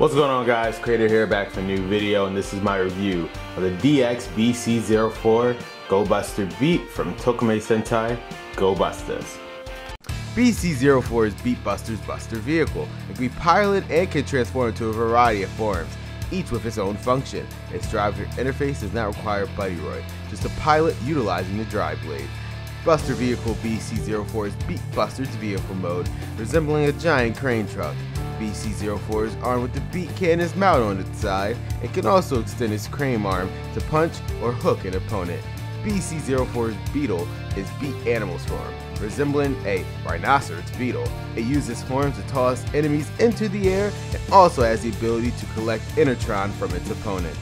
What's going on, guys? Creator here, back for a new video, and this is my review of the DX BC-04 Go Buster Beet from Tokumei Sentai. Go Busters! BC-04 is Beet Buster's Buster vehicle. It can be piloted and can transform into a variety of forms, each with its own function. Its drive interface does not require Buddy Roy, just a pilot utilizing the drive blade. Buster vehicle BC-04 is Beet Buster's vehicle mode, resembling a giant crane truck. BC-04 is armed with the Beet cannon's mount on its side and can also extend its crane arm to punch or hook an opponent. BC-04's beetle is Beet Animal's form, resembling a rhinoceros beetle. It uses horns to toss enemies into the air and also has the ability to collect Enertron from its opponents.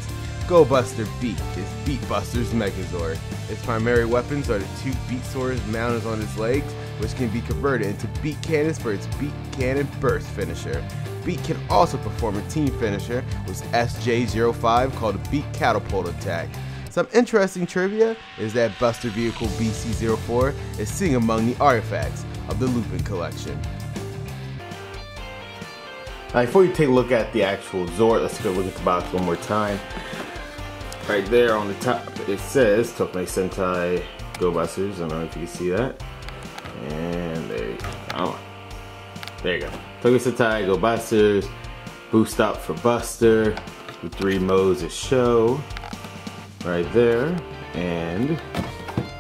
Go Buster Beet is Beet Buster's Megazord. Its primary weapons are the two Beet swords mounted on its legs, which can be converted into Beet cannons for its Beet Cannon Burst finisher. Beet can also perform a team finisher with SJ-05 called a Beet Catapult attack. Some interesting trivia is that Buster vehicle BC-04 is seen among the artifacts of the Lupin collection. Now, before you take a look at the actual Zord, let's take a look at the box one more time. Right there on the top, it says Tokumei Sentai Go Busters. I don't know if you can see that. And there you go. There you go. Tokumei Sentai Go Busters. Boost up for Buster. The 3 modes of show. Right there. And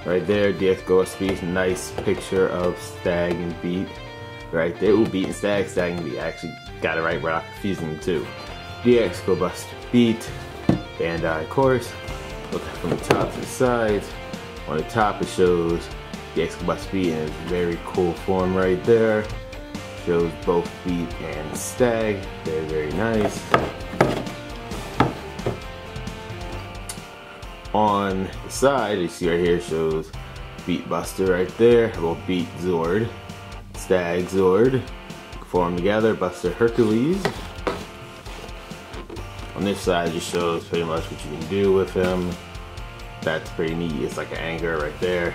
right there, DX Go Speed. Nice picture of Stag and Beet. Right there. Ooh, Beet and Stag. Stag and Beet. Actually got it right without confusing the two. DX Go Buster Beet. Bandai, of course. Look from the top to the sides. On the top, it shows the DX Go Buster Beet in its very cool form right there. Shows both Beet and Stag. Very, very nice. On the side, you see right here, shows Beet Buster right there. Well, Beet Zord, Stag Zord, form together. Buster Hercules. On this side, it just shows pretty much what you can do with him. That's pretty neat. It's like an anchor right there.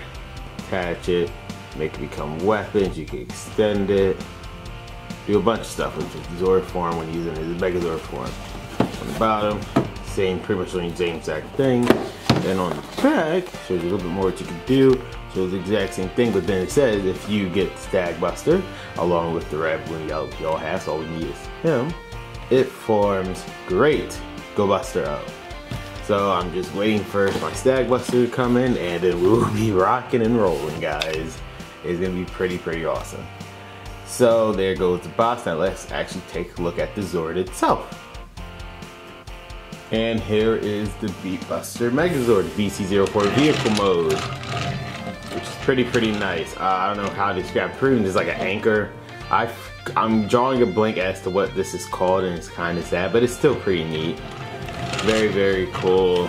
Attach it, make it become weapons. You can extend it. Do a bunch of stuff with the Zord form when using his Megazord form. On the bottom, same, pretty much the same exact thing. Then on the back, shows you a little bit more what you can do. Shows the exact same thing, but then it says if you get Stag Buster, along with the red, blue, yellow, yellow hats, all we need is him. It forms great. Go Buster up. So I'm just waiting for my Stag Buster to come in, and then we'll be rocking and rolling, guys. It's gonna be pretty awesome. So there goes the box. Now let's actually take a look at the Zord itself. And here is the Beet Buster Megazord BC-04 vehicle mode, which is pretty nice. I don't know how to describe it. Pretty much like an anchor. I'm drawing a blank as to what this is called, and it's kind of sad, but it's still pretty neat. Very cool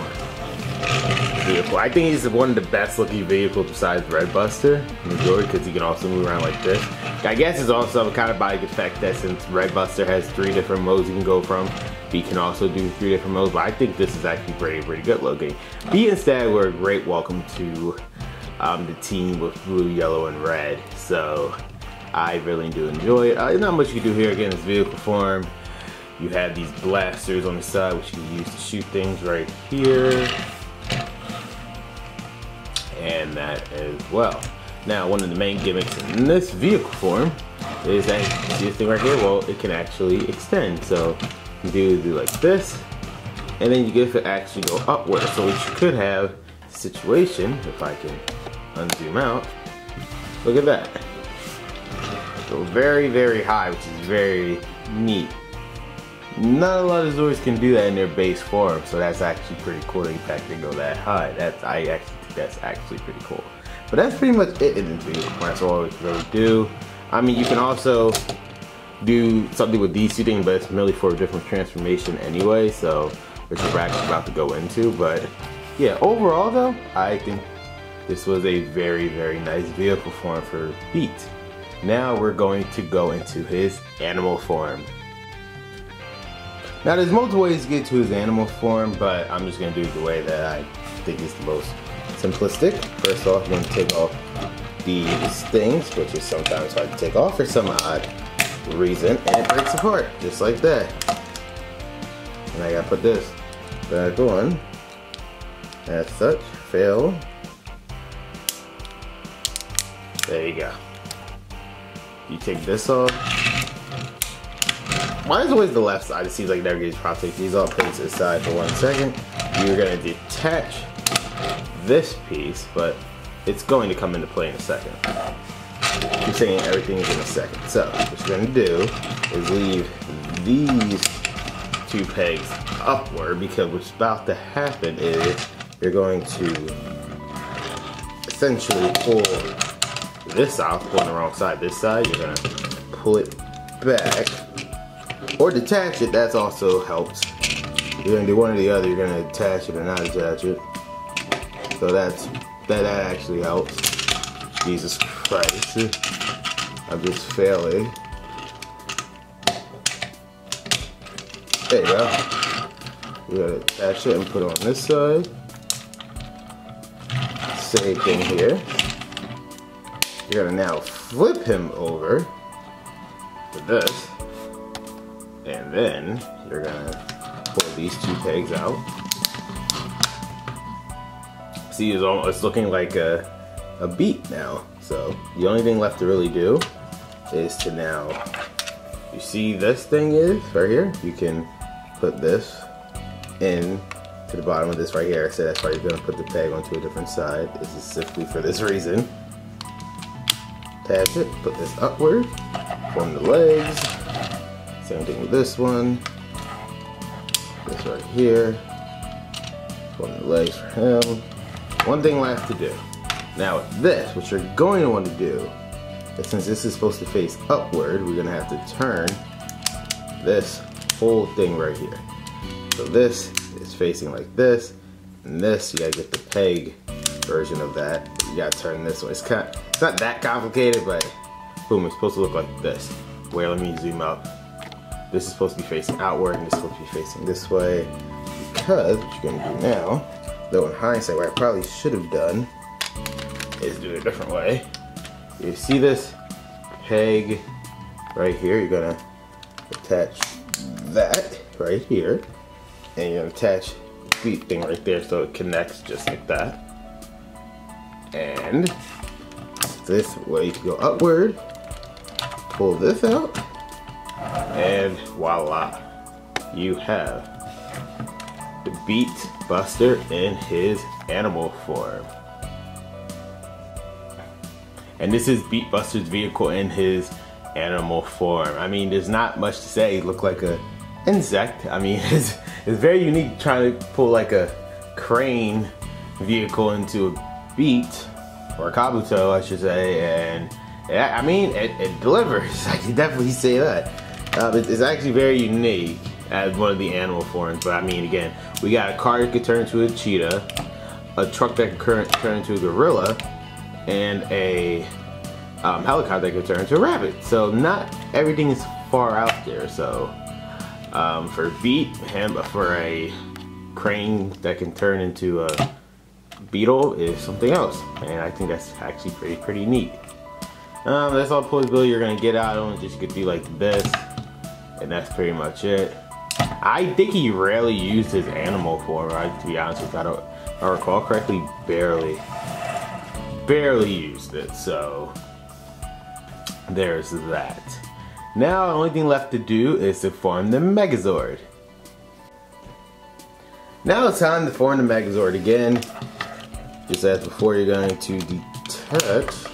vehicle. I think he's one of the best looking vehicles besides Red Buster, because he can also move around like this. I guess it's also kind of by the fact that since Red Buster has 3 different modes you can go from, Beet can also do 3 different modes, but I think this is actually pretty good looking. Beet and Stag were a great welcome to the team with blue, yellow, and red, so I really do enjoy it. There's not much you can do here. Again, it's vehicle form. You have these blasters on the side, which you can use to shoot things right here. And that as well. Now, one of the main gimmicks in this vehicle form is that, you see this thing right here? Well, it can actually extend. So you do like this, and then you get to actually go upward. So what you could have a situation, if I can unzoom out, look at that. So very high, which is very neat. Not a lot of Zords can do that in their base form, so that's actually pretty cool. In fact, they go that high. I actually think that's actually pretty cool. But that's pretty much it in this video. That's all we can really do. I mean, you can also do something with these 2 things, but it's merely for a different transformation anyway, so which we're actually about to go into. But yeah, overall though, I think this was a very nice vehicle form for Beet. Now we're going to go into his animal form. Now there's multiple ways to get to his animal form, but I'm just going to do it the way that I think is the most simplistic. First off, I'm going to take off these things, which is sometimes hard to take off for some odd reason, and it breaks apart, just like that. And I gotta put this back on. As such, fail. There you go. You take this off. Mine is always the left side. It seems like never gets props. Take these off, put it to the side for 1 second. You're gonna detach this piece, but it's going to come into play in a second. I'm saying everything is in a second. So what you're gonna do is leave these 2 pegs upward, because what's about to happen is you're going to essentially pull this out, pulling the wrong side. This side, you're gonna pull it back or detach it. That's also helps. You're gonna do one or the other. You're gonna attach it or not attach it. So that actually helps. Jesus Christ, I'm just failing. There you go. You gotta attach it and put it on this side. Same thing here. You're gonna now flip him over to this, and then you're gonna pull these 2 pegs out. See, it's looking like a beet now. So the only thing left to really do is to now, you see this thing is right here, you can put this in to the bottom of this right here. So that's why you're gonna put the peg onto a different side. This is specifically for this reason. Attach it, put this upward, form the legs. Same thing with this one. This right here, form the legs for him. One thing left to do. Now with this, what you're going to want to do is, since this is supposed to face upward, we're gonna have to turn this whole thing right here. So this is facing like this, and this, you gotta get the peg version of that. You gotta turn this way. It's not that complicated, but boom, it's supposed to look like this. Wait, let me zoom out. This is supposed to be facing outward, and this is supposed to be facing this way. Because what you're gonna do now, though in hindsight, what I probably should have done is do it a different way. You see this peg right here, you're gonna attach that right here, and you're gonna attach the Beet thing right there so it connects just like that. And this way you can go upward, pull this out, and voila, you have the Beet Buster in his animal form. And this is Beet Buster's vehicle in his animal form. I mean, there's not much to say. He looked like a insect. I mean, it's very unique trying to pull like a crane vehicle into a Beet, or a Kabuto, I should say, and I mean, it delivers. I can definitely say that. It's actually very unique as one of the animal forms, but I mean, again, we got a car that could turn into a cheetah, a truck that could turn into a gorilla, and a helicopter that could turn into a rabbit. So not everything is far out there. So for Beet, for a crane that can turn into a beetle is something else, and I think that's actually pretty neat. That's all the pulsability you're gonna get out of him. Just could be like this, and that's pretty much it. I think he rarely used his animal form. To be honest with you, if I recall correctly, barely used it. So there's that. Now the only thing left to do is to form the Megazord. Now it's time to form the Megazord again. Just as before, you're going to detach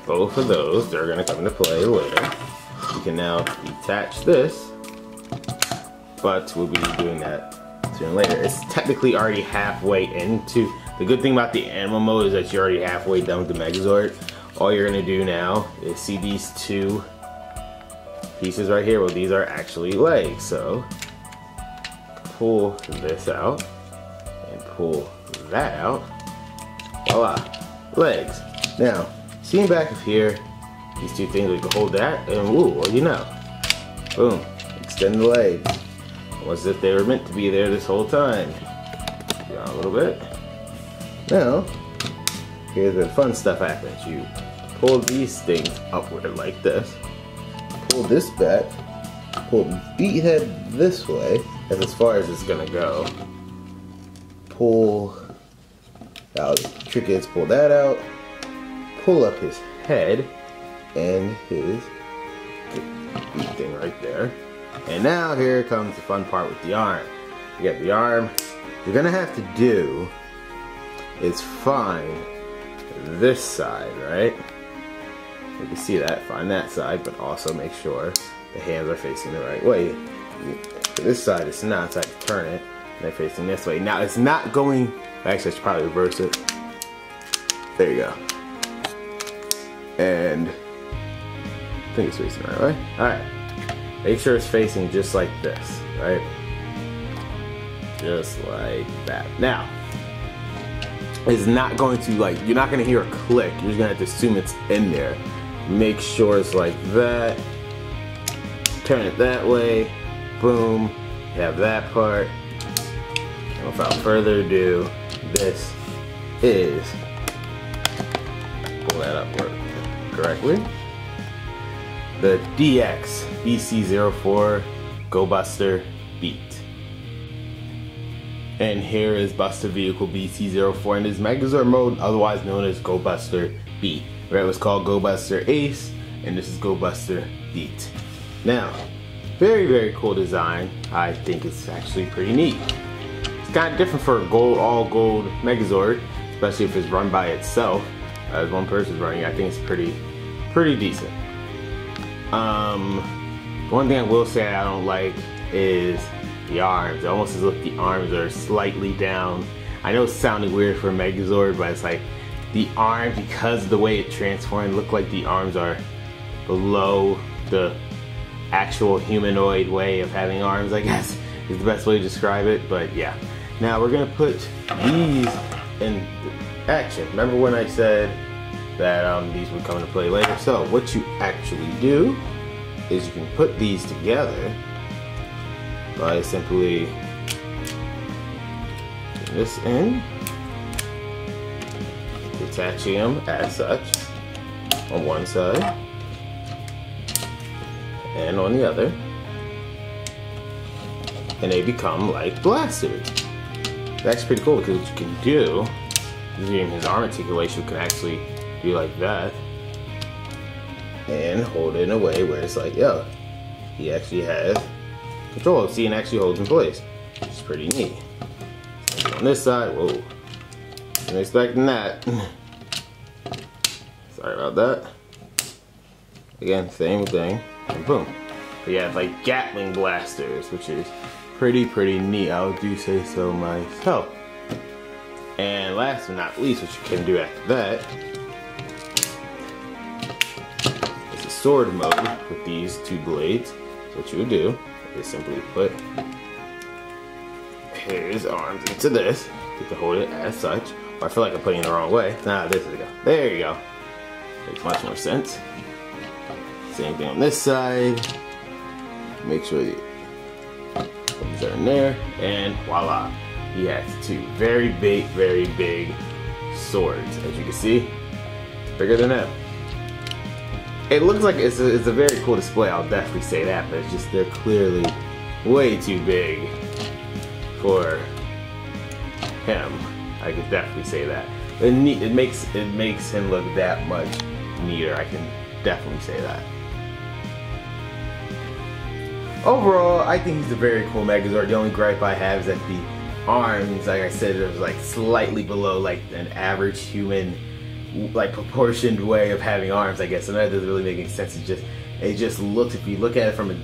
both of those. They're going to come into play later. You can now detach this, but we'll be doing that soon later. It's technically already halfway into. The good thing about the animal mode is that you're already halfway done with the Megazord. All you're going to do now is see these 2 pieces right here. Well, these are actually legs. So pull this out and pull that out. Voila, legs. Now, seeing back of here, these 2 things, we can hold that, and woo, well, you know, boom, extend the legs. Almost as if they were meant to be there this whole time. Down a little bit. Now, here's the fun stuff happens. You pull these things upward like this, pull this back, pull the Beet head this way, that's as far as it's gonna go. Pull out, the trick is pull that out, pull up his head and his Beet thing right there. And now here comes the fun part with the arm. You get the arm. You're gonna have to do is find this side, right? You can see that, find that side, but also make sure the hands are facing the right way. For this side it's not, so I have to turn it, and they're facing this way. Now it's not going, actually I should probably reverse it. There you go. And I think it's facing the right way. Alright. Make sure it's facing just like this, right? Just like that. Now, it's not going to, like, you're not going to hear a click. You're just going to have to assume it's in there. Make sure it's like that. Turn it that way. Boom. You have that part. And without further ado, this is, pull that up correctly, the DX BC-04 Go Buster Beet. And here is Buster Vehicle BC-04 in his Megazord mode, otherwise known as Go Buster Beet. Where it was called Go Buster Ace, and this is Go Buster Beet. Now, very, very cool design. I think it's actually pretty neat. It's kind of different for a all gold Megazord, especially if it's run by itself. As one person's running, I think it's pretty decent. One thing I will say I don't like is the arms. It almost as if the arms are slightly down. I know it's sounding weird for a Megazord, but it's like the arm, because of the way it transformed, look like the arms are below the actual humanoid way of having arms, I guess is the best way to describe it. But yeah, now we're gonna put these in action. Remember when I said that these would come into play later? So what you actually do is you can put these together by simply putting this in, attaching them as such on one side and on the other, and they become like blasters. That's pretty cool because what you can do, using his arm articulation, you can actually do like that and hold it in a way where it's like, yo, he actually has control. See, and actually holds in place, which is pretty neat. So on this side, whoa, wasn't expecting that. Sorry about that. Again, same thing, and boom. But yeah, like Gatling blasters, which is pretty neat. I do say so myself. And last but not least, what you can do after that is a sword mode with these two blades. So what you would do is simply put his arms into this, get to hold it as such. Or I feel like I'm putting it the wrong way. Nah, this is it. There you go. Makes much more sense. Same thing on this side. Make sure the arms are in there, and voila. He has two very big swords. As you can see, bigger than him. It looks like it's a very cool display, I'll definitely say that, but it's just they're clearly way too big for him. I could definitely say that. It makes him look that much neater. I can definitely say that. Overall, I think he's a very cool Megazord. The only gripe I have is that the arms, like I said, it was like slightly below like an average human, like proportioned way of having arms, I guess. And that doesn't really make any sense. It just looks, if you look at it from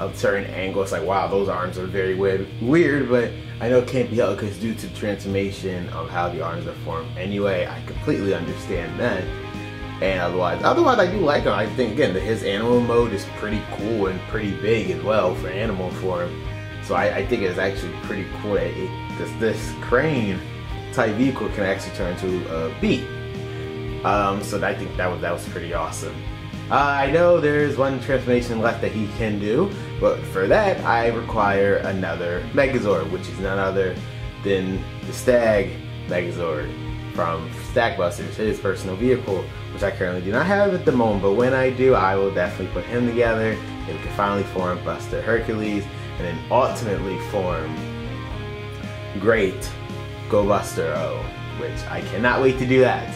a certain angle, it's like, wow, those arms are very weird. But I know it can't be helped because due to the transformation of how the arms are formed. Anyway, I completely understand that. And otherwise I do like him. I think again his animal mode is pretty cool and pretty big as well for animal form. So I think it's actually pretty cool that this crane type vehicle can actually turn into a Beet. So I think that was pretty awesome. I know there's one transformation left that he can do, but for that I require another Megazord, which is none other than the Stag Megazord from Stackbusters, his personal vehicle, which I currently do not have at the moment, but when I do, I will definitely put him together and we can finally form Buster Hercules. and then ultimately form Great Go Buster O, which I cannot wait to do that.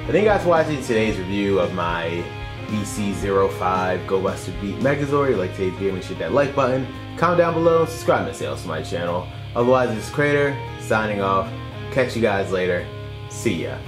Thank you guys for watching today's review of my BC-05 Go Buster Beet Megazord. If you like today's video, make sure to hit that like button, comment down below, and subscribe to else to my channel. Otherwise, this is Crater, signing off. Catch you guys later. See ya.